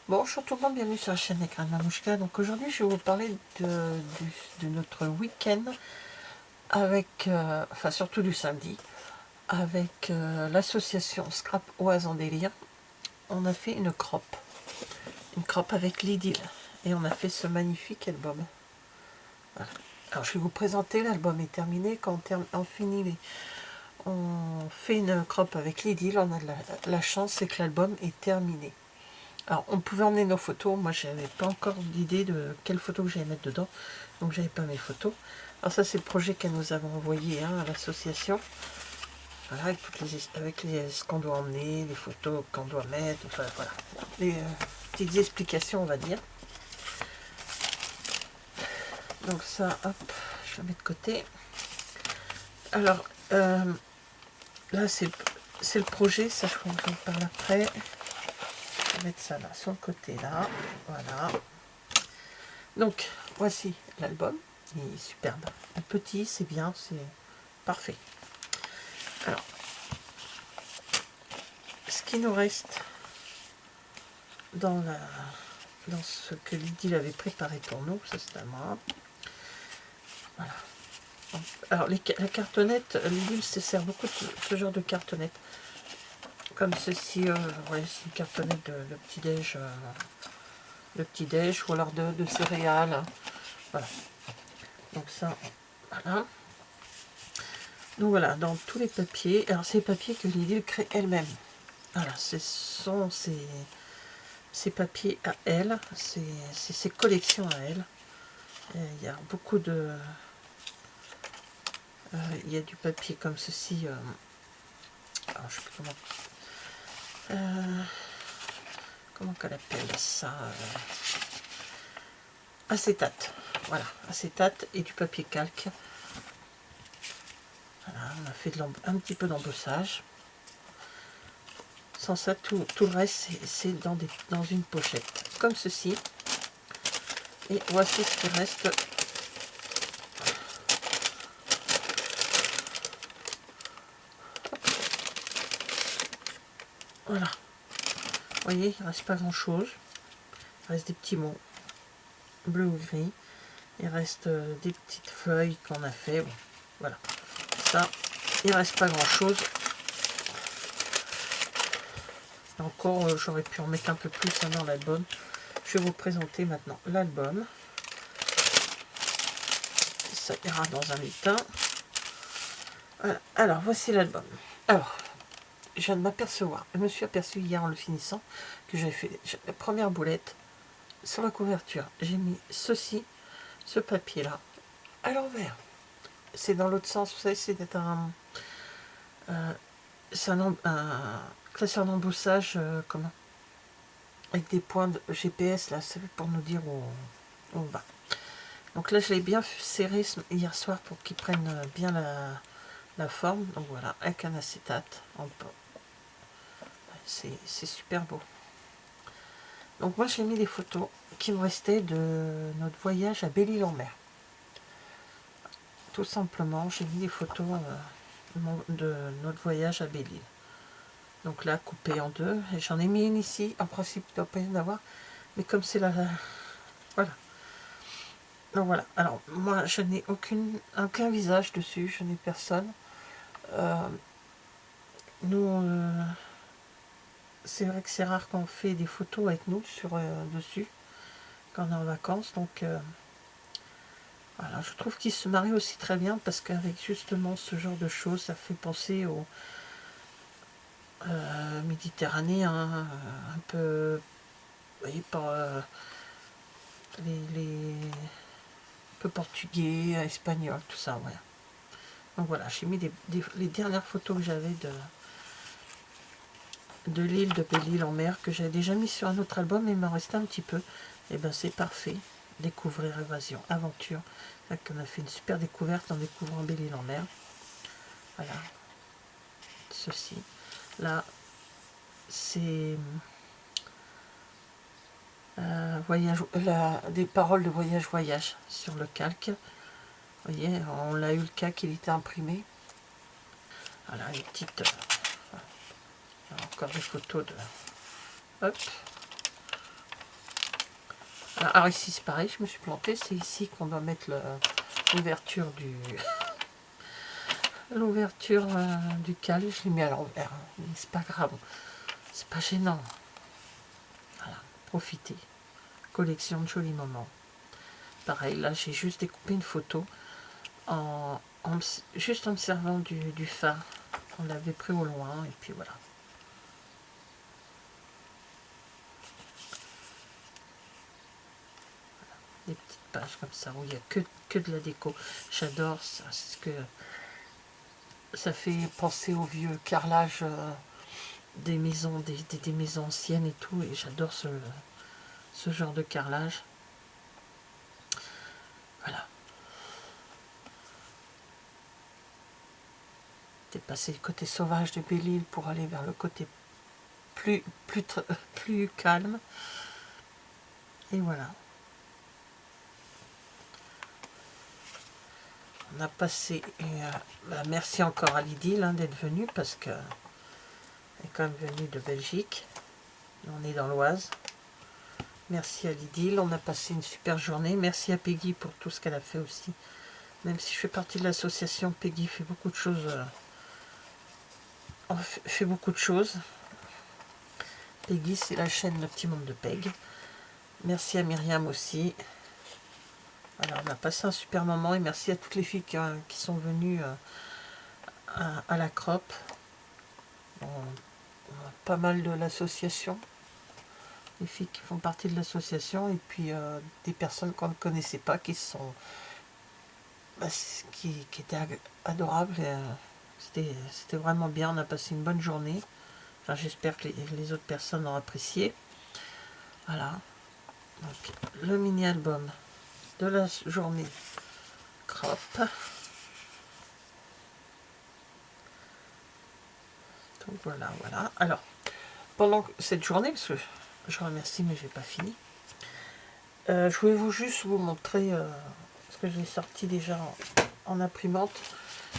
Bonjour tout le monde, bienvenue sur la chaîne Écran de Mamouchka. Donc aujourd'hui je vais vous parler de notre week-end avec, enfin surtout du samedi, avec l'association Scrap Oise en délire. On a fait une croppe avec l'idylle et on a fait ce magnifique album. Voilà. Alors je vais vous présenter, l'album est terminé, quand on finit on fait une croppe avec l'idylle, on a de la chance, c'est que l'album est terminé. Alors, on pouvait emmener nos photos. Moi, je n'avais pas encore d'idée de quelles photos que j'allais mettre dedans. Donc, j'avais pas mes photos. Alors, ça, c'est le projet qu'elle nous avait envoyé à l'association. Voilà, avec ce qu'on doit emmener, les photos qu'on doit mettre. Enfin, voilà. Les petites explications, on va dire. Donc, ça, hop, je la mets de côté. Alors, là, c'est le projet. Ça, je vous en parle après. Je vais mettre ça là, sur le côté, là. Voilà. Donc, voici l'album. Il est superbe. Petit, c'est bien, c'est parfait. Alors, ce qui nous reste dans ce que Lydie avait préparé pour nous, ça c'est à moi. Voilà. Alors, la cartonnette, Lydie se sert beaucoup de ce genre de cartonnette. Comme ceci, ouais, c'est une cartonnette de petit-déj, ou alors de céréales. Voilà. Donc ça, voilà. Donc voilà, dans tous les papiers, alors c'est les papiers que Lydie crée elle-même. Voilà, ce sont ses papiers à elle, c'est ses collections à elle. Il y a beaucoup de... il y a du papier comme ceci. Alors, je sais plus comment qu'elle appelle ça, acétate. Voilà, acétate et du papier calque. Voilà, on a fait un petit peu d'embossage. Sans ça, tout le reste, c'est dans une pochette, comme ceci. Et voici ce qui reste. Voilà. Vous voyez, il ne reste pas grand-chose. Il reste des petits mots bleu ou gris. Il reste des petites feuilles qu'on a fait. Bon, voilà. Ça, il ne reste pas grand-chose. Encore, j'aurais pu en mettre un peu plus dans l'album. Je vais vous présenter maintenant l'album. Ça ira dans un lutin. Voilà. Alors, voici l'album. Alors, je viens de m'apercevoir. Je me suis aperçu hier en le finissant que j'avais fait la première boulette sur la couverture. J'ai mis ceci, ce papier-là, à l'envers. C'est dans l'autre sens. Vous savez, c'est c'est un embossage, comment, avec des points de GPS, là, c'est pour nous dire où on va. Donc là, je l'ai bien serré hier soir pour qu'il prenne bien la forme. Donc voilà, avec un acétate. C'est super beau. Donc moi, j'ai mis les photos qui me restaient de notre voyage à Belle-Île-en-Mer. Tout simplement, j'ai mis les photos de notre voyage à Belle-Île. Donc là, coupé en deux. Et j'en ai mis une ici. En principe, il ne doit pas y en avoir. Mais comme c'est voilà. Donc voilà. Alors, moi, je n'ai aucun visage dessus. Je n'ai personne. Nous, c'est vrai que c'est rare qu'on fait des photos avec nous dessus. Quand on est en vacances. Donc, voilà. Je trouve qu'il se marie aussi très bien. Parce qu'avec justement ce genre de choses, ça fait penser au méditerranéen. Un peu... Vous voyez, par... les peu portugais, espagnol, tout ça, voilà. Donc voilà, j'ai mis les dernières photos que j'avais de l'île de Belle-Île-en-Mer, que j'avais déjà mis sur un autre album, mais il m'en restait un petit peu. Et ben c'est parfait. Découvrir, évasion, aventure. Là, on a fait une super découverte en découvrant Belle-Île-en-Mer. Voilà. Ceci. Là, c'est des paroles de voyage sur le calque. Vous voyez, on l'a eu le cas qu'il était imprimé. Voilà, les petites... encore des photos de... Hop. Alors ici c'est pareil, je me suis plantée, c'est ici qu'on doit mettre l'ouverture du l'ouverture du cal. Je l'ai mis à l'envers, mais c'est pas grave, c'est pas gênant. Voilà, profitez. Collection de jolis moments. Pareil, là j'ai juste découpé une photo juste en me servant du phare. On l'avait pris au loin et puis voilà. Des petites pages comme ça où il n'y a que de la déco. J'adore ça, c'est ce que ça fait penser au vieux carrelage des maisons, des maisons anciennes et tout, et j'adore ce genre de carrelage. Voilà. T'es passé du côté sauvage de Belle-Île pour aller vers le côté plus calme. Et voilà. On a passé, merci encore à Lydie d'être venue, parce qu'elle est quand même venue de Belgique. On est dans l'Oise. Merci à Lydie, on a passé une super journée. Merci à Peggy pour tout ce qu'elle a fait aussi. Même si je fais partie de l'association, Peggy fait beaucoup de choses. Fait beaucoup de choses. Peggy, c'est la chaîne Le Petit Monde de Peg. Merci à Myriam aussi. Alors, on a passé un super moment et merci à toutes les filles qui sont venues à la CROP. On a pas mal de l'association. Les filles qui font partie de l'association et puis des personnes qu'on ne connaissait pas qui étaient adorables. C'était vraiment bien, on a passé une bonne journée. Enfin, j'espère que les autres personnes ont apprécié. Voilà. Donc, le mini-album de la journée crop. Donc voilà, voilà. Alors, pendant cette journée, parce que je remercie, mais je n'ai pas fini, je voulais juste vous montrer, parce que je l'ai sorti déjà en imprimante,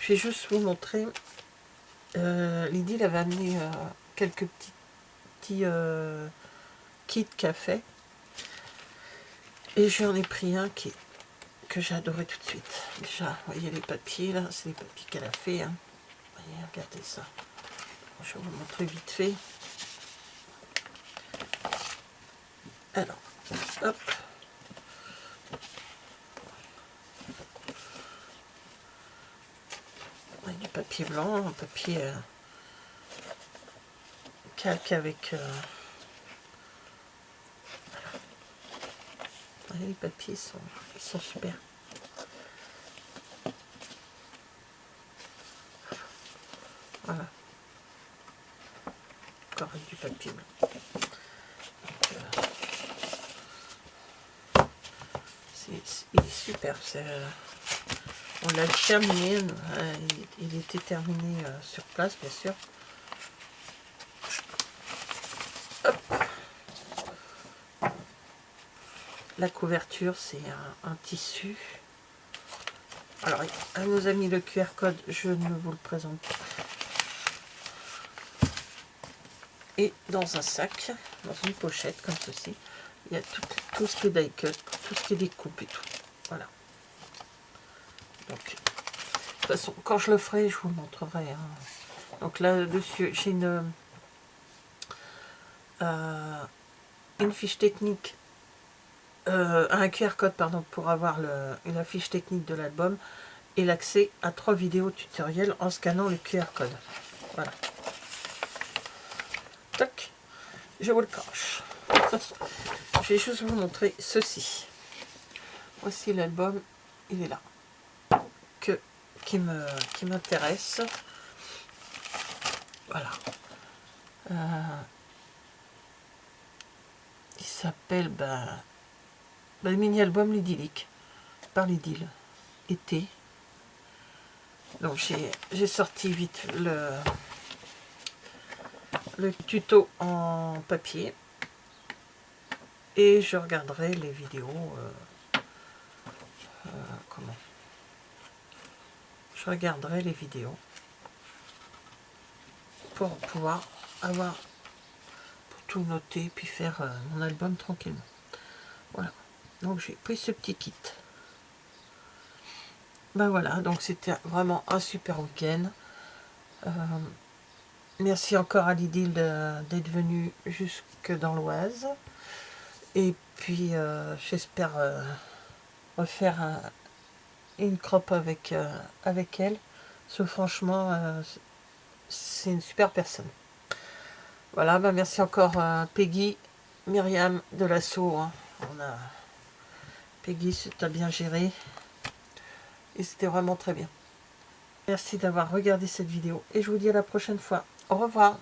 je vais juste vous montrer, Lydie elle avait amené quelques petits kits café, et j'en ai pris un que j'ai adoré tout de suite. Déjà, vous voyez les papiers là, c'est les papiers qu'elle a fait. Hein. Vous voyez, regardez ça. Je vais vous montrer vite fait. Alors, hop. Avec du papier blanc, un papier calque avec... Voilà, les papiers ils sont super. Voilà. Encore avec du papier blanc. Donc, il est super. On l'a terminé. Il était terminé sur place, bien sûr. Hop. La couverture, c'est un tissu. Alors, elle nous a mis le QR code, je ne vous le présente pas. Et dans un sac, dans une pochette comme ceci, il y a tout ce qui est die cut, tout ce qui est découpe et tout. Voilà. Donc, de toute façon, quand je le ferai, je vous le montrerai. Hein. Donc là-dessus, j'ai une fiche technique, un QR code, pardon, pour avoir la fiche technique de l'album et l'accès à 3 vidéos tutoriels en scannant le QR code. Voilà. Tac, je vous le cache. Je vais juste vous montrer ceci. Voici l'album, il est là. Qui m'intéresse. Voilà. Il s'appelle le mini-album L'Idyllique par l'Idylle. Été. Donc j'ai sorti vite le tuto en papier et je regarderai les vidéos. Comment je regarderai les vidéos pour pouvoir pour tout noter puis faire mon album tranquillement. Voilà. Donc j'ai pris ce petit kit. Ben voilà, donc c'était vraiment un super week-end. Merci encore à Lydie d'être venue jusque dans l'Oise. Et puis j'espère refaire une crop avec elle. Parce que franchement, c'est une super personne. Voilà, ben merci encore Peggy, Myriam de l'assaut. Hein. Peggy, t'as bien géré. Et c'était vraiment très bien. Merci d'avoir regardé cette vidéo. Et je vous dis à la prochaine fois. Au revoir.